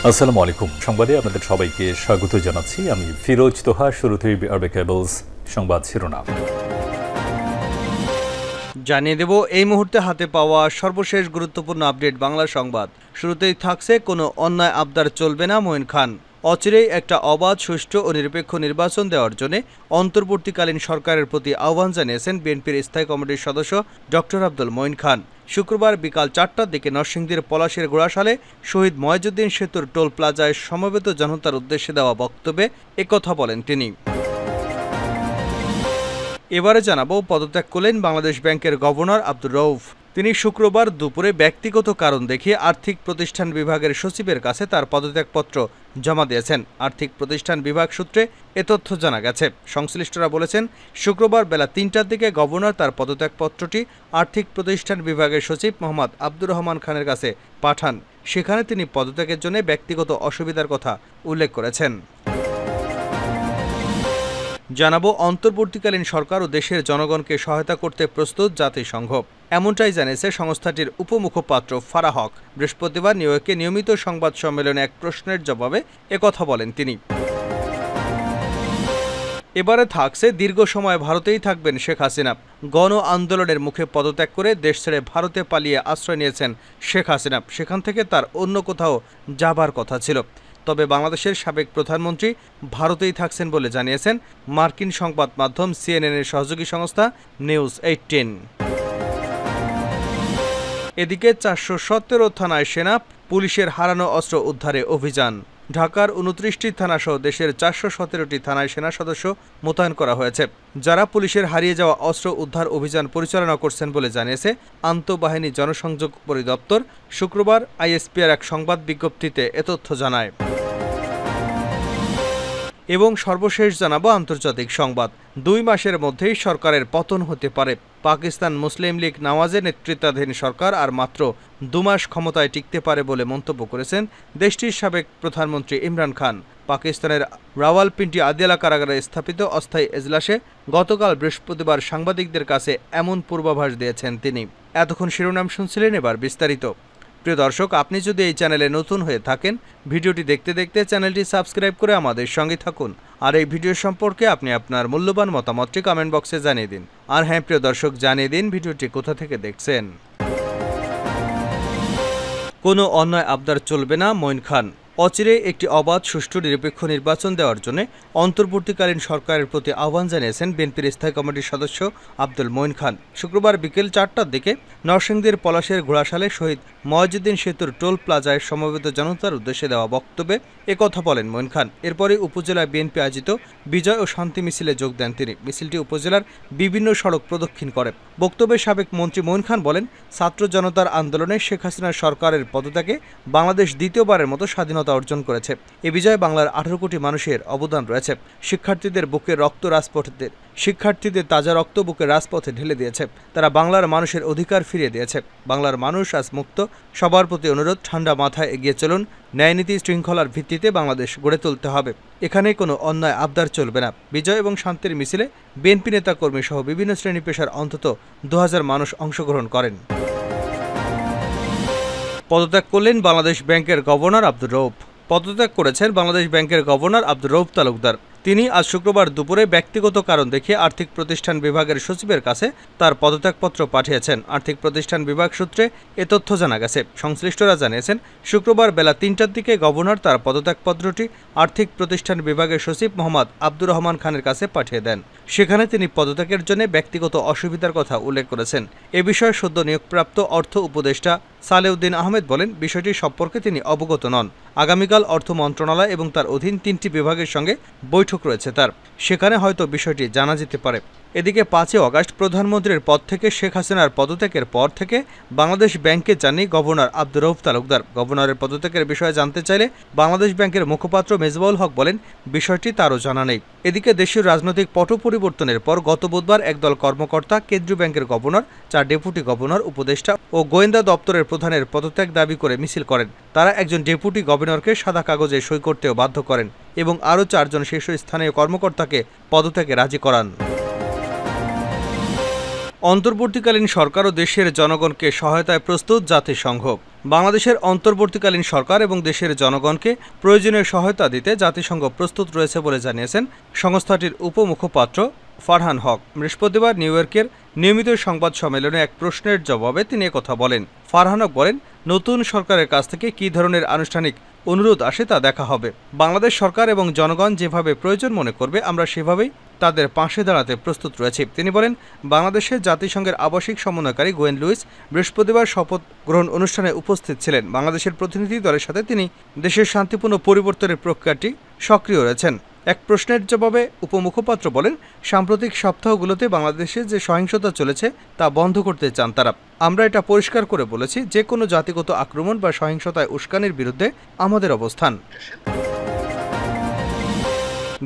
আসসালামু আলাইকুম। সংবাদে আপনাদের সবাইকে স্বাগত জানাচ্ছি। আমি ফিরোজ তোহা। শুরুতেই আরবে কেবলস সংবাদ শিরোনাম জানিয়ে দেব এই মুহূর্তে হাতে পাওয়া সর্বশেষ গুরুত্বপূর্ণ আপডেট বাংলা সংবাদ। শুরুতেই থাকছে কোনো অন্যায় আবদার চলবে না মঈন খান। অচিরেই একটা অবাধ, সুষ্ঠু ও নিরপেক্ষ নির্বাচন দেওয়ার জন্য অন্তর্বর্তীকালীন সরকারের প্রতি আহ্বান জানিয়েছেন বিএনপির স্থায়ী কমিটির সদস্য ডক্টর আব্দুল মঈন খান। শুক্রবার বিকাল ৪টার দিকে নরসিংদীর পলাশের গোড়াশালে শহীদ ময়জুদ্দিন সেতুর টোল প্লাজায় সমবেত জনতার উদ্দেশ্যে দেওয়া বক্তব্যে একথা বলেন তিনি। এবারে জানাবো, পদত্যাগ করলেন বাংলাদেশ ব্যাংকের গভর্নর আব্দুর রউফ। তিনি শুক্রবার দুপুরে ব্যক্তিগত কারণ দেখিয়ে আর্থিক প্রতিষ্ঠান বিভাগের সচিবের কাছে তার পদত্যাগপত্র জমা দিয়েছেন। আর্থিক প্রতিষ্ঠান বিভাগ সূত্রে এ তথ্য জানা গেছে। সংশ্লিষ্টরা বলেছেন, শুক্রবার বেলা ৩টার দিকে গভর্নর তার পদত্যাগপত্রটি আর্থিক প্রতিষ্ঠান বিভাগের সচিব মোহাম্মদ আব্দুর রহমান খানের কাছে পাঠান। সেখানে তিনি পদত্যাগের জন্য ব্যক্তিগত অসুবিধার কথা উল্লেখ করেছেন। জানাবো, অন্তর্বর্তীকালীন সরকার ও দেশের জনগণকে সহায়তা করতে প্রস্তুত জাতিসংঘ। এমনটাই জানিয়েছে সংস্থাটির উপমুখপাত্র ফারাহ হক। বৃহস্পতিবার নিউ ইয়র্কে নিয়মিত সংবাদ সম্মেলনে এক প্রশ্নের জবাবে একথা বলেন তিনি। এবারে থাকছে, দীর্ঘ সময় ভারতেই থাকবেন শেখ হাসিনা। গণ আন্দোলনের মুখে পদত্যাগ করে দেশ ছেড়ে ভারতে পালিয়ে আশ্রয় নিয়েছেন শেখ হাসিনা। সেখান থেকে তার অন্য কোথাও যাবার কথা ছিল। তবে বাংলাদেশের সাবেক প্রধানমন্ত্রী ভারতেই থাকছেন বলে জানিয়েছেন মার্কিন সংবাদ মাধ্যম সিএনএনের সহযোগী সংস্থা নিউজ 18। এদিকে ৪১৭ থানায় সেনা পুলিশের হারানো অস্ত্র উদ্ধারে অভিযান। ঢাকার ২৯টি থানাসহ দেশের ৪১৭টি থানায় সেনা সদস্য মোতায়েন করা হয়েছে, যারা পুলিশের হারিয়ে যাওয়া অস্ত্র উদ্ধার অভিযান পরিচালনা করছেন বলে জানিয়েছে আন্তঃবাহিনী জনসংযোগ পরিদপ্তর। শুক্রবার আইএসপিআর এক সংবাদ বিজ্ঞপ্তিতে এ তথ্য জানায়। এবং সর্বশেষ জানাবো আন্তর্জাতিক সংবাদ। ২ মাসের মধ্যেই সরকারের পতন হতে পারে। পাকিস্তান মুসলিম লীগ নওয়াজের নেতৃত্বাধীন সরকার আর মাত্র ২ মাস ক্ষমতায় টিকতে পারে বলে মন্তব্য করেছেন দেশটির সাবেক প্রধানমন্ত্রী ইমরান খান। পাকিস্তানের রাওয়ালপিন্ডি আদিয়ালা কারাগারে স্থাপিত অস্থায়ী এজলাসে গতকাল বৃহস্পতিবার সাংবাদিকদের কাছে এমন পূর্বাভাস দিয়েছেন তিনি। এতক্ষণ শিরোনাম শুনছিলেন, এবার বিস্তারিত। প্রিয় দর্শক, আপনি যদি এই চ্যানেলে নতুন হয়ে থাকেন, ভিডিওটি দেখতে দেখতে চ্যানেলটি সাবস্ক্রাইব করে আমাদের সঙ্গে থাকুন। আর এই ভিডিও সম্পর্কে আপনি আপনার মূল্যবান মতামতটি কমেন্ট বক্সে জানিয়ে দিন। আর হ্যাঁ প্রিয় দর্শক, জানিয়ে দিন ভিডিওটি কোথা থেকে দেখছেন। কোনো অন্যায় আবদার চলবে না মঈন খান। অচিরে একটি অবাধ, সুষ্ঠু, নিরপেক্ষ নির্বাচন দেওয়ার জন্য অন্তর্বর্তীকালীন সরকারের প্রতি আহ্বান জানিয়েছেন বিএনপির স্থায়ী কমিটির সদস্য আব্দুল মঈন খান। শুক্রবার বিকেল ৪টার দিকে নরসিংদীর পলাশের ঘোড়াশালে শহীদ ময়জুদ্দিন সেতুর টোল প্লাজায় সমবেত জনতার উদ্দেশ্যে দেওয়া বক্তব্যে একথা বলেন মঈন খান। এরপরই উপজেলা বিএনপি আয়োজিত বিজয় ও শান্তি মিছিলে যোগ দেন তিনি। মিছিলটি উপজেলার বিভিন্ন সড়ক প্রদক্ষিণ করে। বক্তব্যে সাবেক মন্ত্রী মঈন খান বলেন, ছাত্র জনতার আন্দোলনে শেখ হাসিনার সরকারের পদত্যাগে বাংলাদেশ দ্বিতীয়বারের মতো স্বাধীনতা অর্জন করেছে। এ বিজয়ে বাংলার ১৮ কোটি মানুষের অবদান রয়েছে। শিক্ষার্থীদের তাজা রক্ত বুকের রাজপথে ঢেলে দিয়েছে। তারা বাংলার মানুষের অধিকার ফিরিয়ে দিয়েছে। বাংলার মানুষ আজ মুক্ত। সবার প্রতি অনুরোধ, ঠান্ডা মাথায় এগিয়ে চলুন। ন্যায়নীতি শৃঙ্খলার ভিত্তিতে বাংলাদেশ গড়ে তুলতে হবে। এখানে কোনো অন্যায় আবদার চলবে না। বিজয় এবং শান্তির মিছিলে বিএনপি নেতাকর্মী সহ বিভিন্ন শ্রেণী পেশার অন্তত ২০০০ মানুষ অংশগ্রহণ করেন। পদত্যাগ করলেন বাংলাদেশ ব্যাংকের গভর্নর আব্দুর রউফ। পদত্যাগ করেছেন বাংলাদেশ ব্যাংকের গভর্নর আব্দুর রউফ তালুকদার। তিনি আজ শুক্রবার দুপুরে ব্যক্তিগত কারণ দেখিয়ে আর্থিক প্রতিষ্ঠান বিভাগের সচিবের কাছে তার পদত্যাগপত্র পাঠিয়েছেন। আর্থিক প্রতিষ্ঠান বিভাগ সূত্রে এ তথ্য জানা গেছে। সংশ্লিষ্টরা জানিয়েছেন, শুক্রবার বেলা ৩টার দিকে গভর্নর তার পদত্যাগপত্রটি আর্থিক প্রতিষ্ঠান বিভাগের সচিব মোহাম্মদ আব্দুর রহমান খানের কাছে পাঠিয়ে দেন। সেখানে তিনি পদত্যাগের জন্য ব্যক্তিগত অসুবিধার কথা উল্লেখ করেছেন। এ বিষয়ে সদ্য নিয়োগপ্রাপ্ত অর্থ উপদেষ্টা সালেউদ্দিন আহমেদ বলেন, বিষয়টি সম্পর্কে তিনি অবগত নন। আগামীকাল অর্থ মন্ত্রণালয় এবং তার অধীন ৩টি বিভাগের সঙ্গে বৈঠক রয়েছে তার, সেখানে হয়তো বিষয়টি জানা যেতে পারে। এদিকে ৫ই আগস্ট প্রধানমন্ত্রীর পদ থেকে শেখ হাসিনার পদত্যাগের পর থেকে বাংলাদেশ ব্যাংকে যাননি গভর্নর আব্দুর রউফ তালুকদার। গভর্নরের পদত্যাগের বিষয়ে জানতে চাইলে বাংলাদেশ ব্যাংকের মুখপাত্র মেজবাউল হক বলেন, বিষয়টি তারও জানা নেই। এদিকে দেশের রাজনৈতিক পট পরিবর্তনের পর গত বুধবার একদল কর্মকর্তা কেন্দ্রীয় ব্যাংকের গভর্নর, ৪ ডেপুটি গভর্নর, উপদেষ্টা ও গোয়েন্দা দপ্তরের প্রধানের পদত্যাগ দাবি করে মিছিল করেন। তারা একজন ডেপুটি গভর্নরকে সাদা কাগজে সই করতেও বাধ্য করেন এবং আরও ৪ জন শীর্ষস্থানীয় কর্মকর্তাকে পদত্যাগে রাজি করান। অন্তর্বর্তীকালীন সরকার ও দেশের জনগণকে সহায়তায় প্রস্তুত জাতিসংঘ। বাংলাদেশের অন্তর্বর্তীকালীন সরকার এবং দেশের জনগণকে প্রয়োজনীয় সহায়তা দিতে জাতিসংঘ প্রস্তুত রয়েছে বলে জানিয়েছেন সংস্থাটির উপমুখপাত্র ফারহান হক। বৃহস্পতিবার নিউ ইয়র্কের নিয়মিত সংবাদ সম্মেলনে এক প্রশ্নের জবাবে তিনি একথা বলেন। ফারহান হক বলেন, নতুন সরকারের কাছ থেকে কী ধরনের আনুষ্ঠানিক অনুরোধ আসে তা দেখা হবে। বাংলাদেশ সরকার এবং জনগণ যেভাবে প্রয়োজন মনে করবে আমরা সেভাবেই তাদের পাশে দাঁড়াতে প্রস্তুত রয়েছি। তিনি বলেন, বাংলাদেশের জাতিসংঘের আবাসিক সমন্বয়কারী গোয়েন লুইস বৃহস্পতিবার শপথ গ্রহণ অনুষ্ঠানে উপস্থিত ছিলেন। বাংলাদেশের প্রতিনিধি দলের সাথে তিনি দেশের শান্তিপূর্ণ পরিবর্তনের প্রক্রিয়াটি সক্রিয় রয়েছেন। এক প্রশ্নের জবাবে উপমুখপাত্র বলেন, সাম্প্রতিক সপ্তাহগুলোতে বাংলাদেশে যে সহিংসতা চলেছে তা বন্ধ করতে চান তারা। আমরা এটা পরিষ্কার করে বলেছি, যে কোনো জাতিগত আক্রমণ বা সহিংসতায় উস্কানির বিরুদ্ধে আমাদের অবস্থান।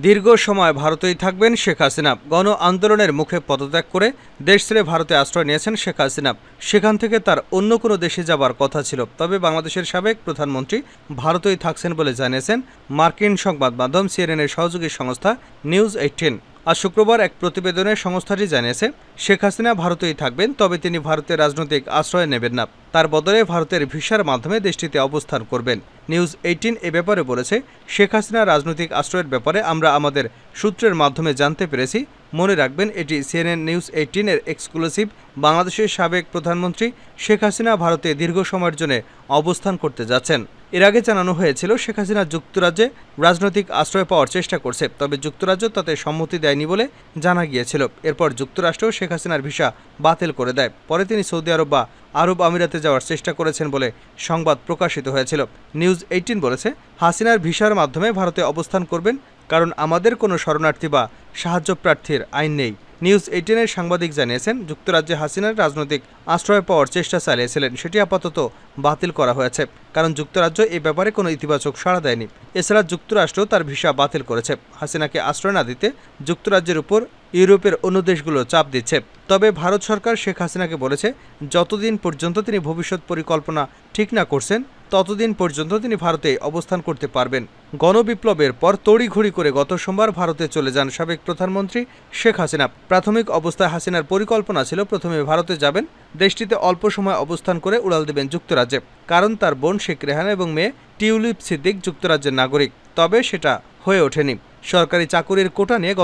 দীর্ঘ সময় ভারতেই থাকবেন শেখ হাসিনা। গণ আন্দোলনের মুখে পদত্যাগ করে দেশ ছেড়ে ভারতে আশ্রয় নিয়েছেন শেখ হাসিনা। সেখান থেকে তার অন্য কোনো দেশে যাবার কথা ছিল, তবে বাংলাদেশের সাবেক প্রধানমন্ত্রী ভারতেই থাকছেন বলে জানিয়েছেন মার্কিন সংবাদ মাধ্যম সিএনএনের সহযোগী সংস্থা নিউজ 18। আজ শুক্রবার এক প্রতিবেদনে সংস্থাটি জানিয়েছে, শেখ হাসিনা ভারতেই থাকবেন, তবে তিনি ভারতের রাজনৈতিক আশ্রয় নেবেন না। তার বদলে ভারতের ভিসার মাধ্যমে দেশটিতে অবস্থান করবেন। নিউজ 18 এ ব্যাপারে বলেছে, শেখ হাসিনা রাজনৈতিক আশ্রয়ের ব্যাপারে আমরা আমাদের সূত্রের মাধ্যমে জানতে পেরেছি। মনে রাখবেন, এটি সিএনএন নিউজ 18 এর এক্সক্লুসিভ। বাংলাদেশের সাবেক প্রধানমন্ত্রী শেখ হাসিনা ভারতে দীর্ঘ সময়ের জন্য অবস্থান করতে যাচ্ছেন। এর আগে জানানো হয়েছিল, শেখ হাসিনা যুক্তরাজ্যে রাজনৈতিক আশ্রয় পাওয়ার চেষ্টা করছে, তবে যুক্তরাজ্য তাতে সম্মতি দেয়নি বলে জানা গিয়েছিল। এরপর যুক্তরাষ্ট্র শেখ হাসিনার ভিসা বাতিল করে দেয়। পরে তিনি সৌদি আরব বা আরব আমিরাতে যাওয়ার চেষ্টা করেছেন বলে সংবাদ প্রকাশিত হয়েছিল। নিউজ 18 বলেছে, হাসিনার ভিসার মাধ্যমে ভারতে অবস্থান করবেন, কারণ আমাদের কোনো শরণার্থী বা সাহায্য প্রার্থীর আইন নেই। নিউজ 18 এর সাংবাদিক জানিয়েছেন, যুক্তরাজ্যে হাসিনার রাজনৈতিক আশ্রয় পাওয়ার চেষ্টা চালিয়েছিলেন, সেটি আপাতত বাতিল করা হয়েছে, কারণ যুক্তরাজ্য এই ব্যাপারে কোনো ইতিবাচক সাড়া দেয়নি। এছাড়া যুক্তরাষ্ট্র তার ভিসা বাতিল করেছে। হাসিনাকে আশ্রয় না দিতে যুক্তরাজ্যের উপর ইউরোপের অন্য দেশগুলো চাপ দিচ্ছে। তবে ভারত সরকার শেখ হাসিনাকে বলেছে, যতদিন পর্যন্ত তিনি ভবিষ্যৎ পরিকল্পনা ঠিক না করছেন ততদিন পর্যন্ত তিনি ভারতে অবস্থান করতে পারবেন। গণবিপ্লবের পর তড়িঘড়ি করে গত সোমবার ভারতে চলে যান সাবেক প্রধানমন্ত্রী শেখ হাসিনা। প্রাথমিক অবস্থায় হাসিনার পরিকল্পনা ছিল প্রথমে ভারতে যাবেন, দেশটিতে অল্প সময় অবস্থান করে উড়াল দেবেন যুক্তরাজ্যে, কারণ তার বোন শেখ রেহানা এবং মেয়ে টিউলিপ সিদ্দিক যুক্তরাজ্যের নাগরিক। তবে সেটা হয়ে ওঠেনি। সরকারি চাকুরির কোটা নিয়ে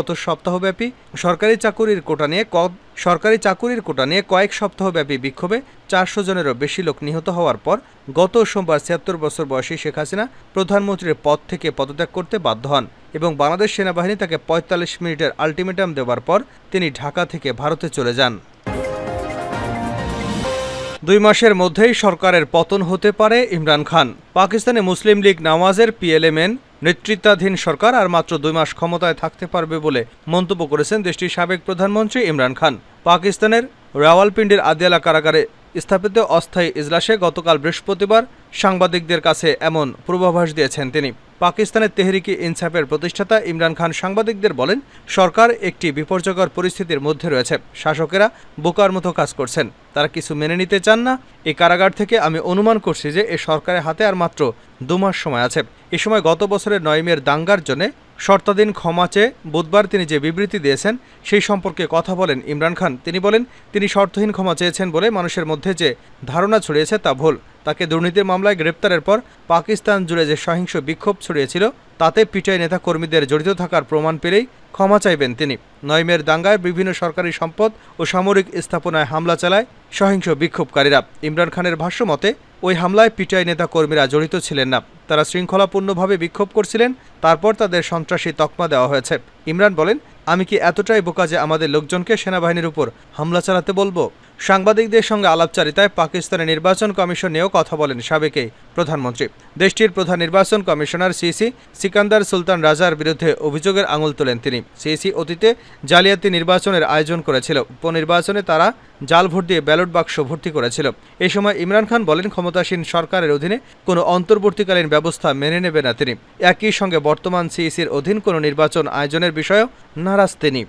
কয়েক সপ্তাহব্যাপী বিক্ষোভে 400 জনেরও বেশি লোক নিহত হওয়ার পর গত সোমবার 76 বছর বয়সী শেখ হাসিনা প্রধানমন্ত্রীর পদ থেকে পদত্যাগ করতে বাধ্য হন এবং বাংলাদেশ সেনাবাহিনী তাকে 45 মিনিটের আলটিমেটাম দেওয়ার পর তিনি ঢাকা থেকে ভারতে চলে যান। 2 মাসের মধ্যেই সরকারের পতন হতে পারে ইমরান খান। পাকিস্তানে মুসলিম লীগ নওয়াজের PLMN নেতৃত্বাধীন সরকার আর মাত্র 2 মাস ক্ষমতায় থাকতে পারবে বলে মন্তব্য করেছেন দেশটির সাবেক প্রধানমন্ত্রী ইমরান খান। পাকিস্তানের রাওয়ালপিন্ডির আদিয়ালা কারাগারে স্থাপিত অস্থায়ী ইজলাসে গতকাল বৃহস্পতিবার সাংবাদিকদের কাছে এমন পূর্বাভাস দিয়েছেন তিনি। পাকিস্তানের তেহরিকে ইনসাফের প্রতিষ্ঠাতা ইমরান খান সাংবাদিকদের বলেন, সরকার একটি বিপর্যয়কর পরিস্থিতির মধ্যে রয়েছে। শাসকেরা বোকার মতো কাজ করছেন, তারা কিছু মেনে নিতে চান না। এই কারাগার থেকে আমি অনুমান করছি যে এ সরকারের হাতে আর মাত্র 2 মাস সময় আছে। এ সময় গত বছরের 9 মের দাঙ্গার জন্য শর্তাধীন ক্ষমা চেয়ে বুধবার তিনি যে বিবৃতি দিয়েছেন সেই সম্পর্কে কথা বলেন ইমরান খান। তিনি বলেন, তিনি শর্তহীন ক্ষমা চেয়েছেন বলে মানুষের মধ্যে যে ধারণা ছড়িয়েছে তা ভুল। তাকে দুর্নীতির মামলায় গ্রেপ্তারের পর পাকিস্তান জুড়ে যে সহিংস বিক্ষোভ ছড়িয়েছিল তাতে পিটিআই নেতা কর্মীদের জড়িত থাকার প্রমাণ পেলেই ক্ষমা চাইবেন তিনি। 9 মের দাঙ্গায় বিভিন্ন সরকারি সম্পদ ও সামরিক স্থাপনায় হামলা চালায় সহিংস বিক্ষোভকারীরা। ইমরান খানের ভাষ্য মতে, ওই হামলায় পিটিআই নেতা কর্মীরা জড়িত ছিলেন না, তারা শৃঙ্খলাপূর্ণভাবে বিক্ষোভ করছিলেন, তারপর তাদের সন্ত্রাসী তকমা দেওয়া হয়েছে। ইমরান বলেন, আমি কি এতটাই বোকা যে আমাদের লোকজনকে সেনাবাহিনীর উপর হামলা চালাতে বলবো? সাংবাদিকদের সঙ্গে আলাপচারিতায় পাকিস্তানের নির্বাচন কমিশন নিয়েও কথা বলেন সাবেক এই প্রধানমন্ত্রী। দেশটির প্রধান নির্বাচন কমিশনার সিসি সিকান্দার সুলতান রাজার বিরুদ্ধে অভিযোগের আঙুল তোলেন তিনি। সিসি অতীতে জালিয়াতি নির্বাচনের আয়োজন করেছিল। উপনির্বাচনে তারা জাল ভোট দিয়ে ব্যালট বাক্স ভর্তি করেছিল। এই সময় ইমরান খান বলেন, ক্ষমতাসীন সরকারের অধীনে কোনো অন্তর্বর্তীকালীন ব্যবস্থা মেনে নেবে না তিনি। একই সঙ্গে বর্তমান সিইসির অধীন কোনো নির্বাচন আয়োজনের বিষয়েও নারাজ তিনি।